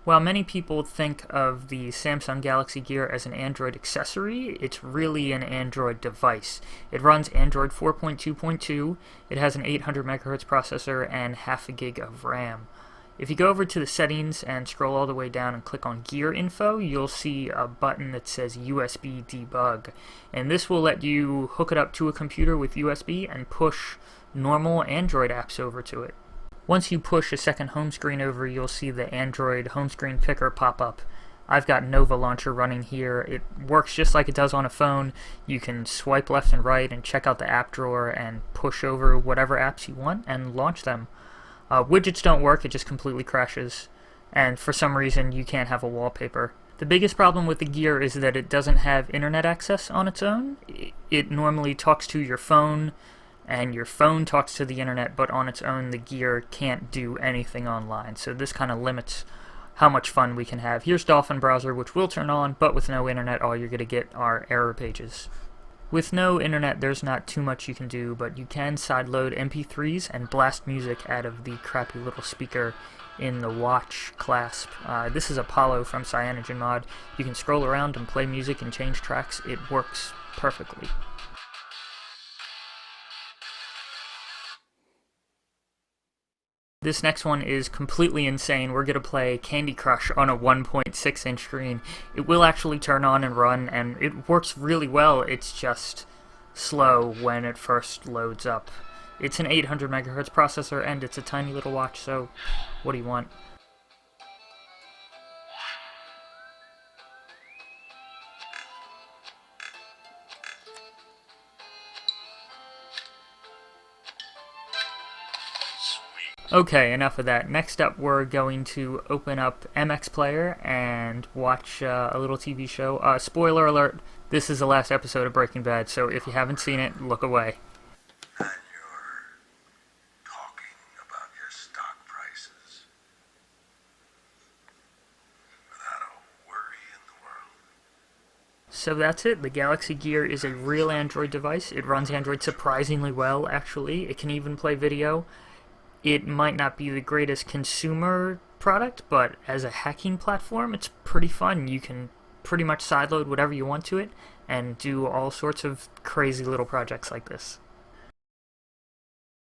While many people think of the Samsung Galaxy Gear as an Android accessory, it's really an Android device. It runs Android 4.2.2, it has an 800 MHz processor, and half a gig of RAM. If you go over to the settings and scroll all the way down and click on Gear Info, you'll see a button that says USB Debug. And this will let you hook it up to a computer with USB and push normal Android apps over to it. Once you push a second home screen over, you'll see the Android home screen picker pop up. I've got Nova Launcher running here. It works just like it does on a phone. You can swipe left and right and check out the app drawer and push over whatever apps you want and launch them. Widgets don't work, it just completely crashes. And for some reason, you can't have a wallpaper. The biggest problem with the Gear is that it doesn't have internet access on its own. It normally talks to your phone, and your phone talks to the internet, but on its own the Gear can't do anything online, so this kind of limits how much fun we can have. Here's Dolphin Browser, which will turn on, but with no internet all you're going to get are error pages. With no internet there's not too much you can do, but you can sideload MP3s and blast music out of the crappy little speaker in the watch clasp. This is Apollo from CyanogenMod. You can scroll around and play music and change tracks. It works perfectly. This next one is completely insane. We're going to play Candy Crush on a 1.6 inch screen. It will actually turn on and run, and it works really well. It's just slow when it first loads up. It's an 800 MHz processor, and it's a tiny little watch, so what do you want? Okay, enough of that. Next up, we're going to open up MX Player and watch a little TV show. Spoiler alert, this is the last episode of Breaking Bad, so if you haven't seen it, look away. And you're talking about your stock prices without a worry in the world. So that's it. The Galaxy Gear is a real Android device. It runs Android surprisingly well, actually. It can even play video. It might not be the greatest consumer product, but as a hacking platform, it's pretty fun. You can pretty much sideload whatever you want to it and do all sorts of crazy little projects like this.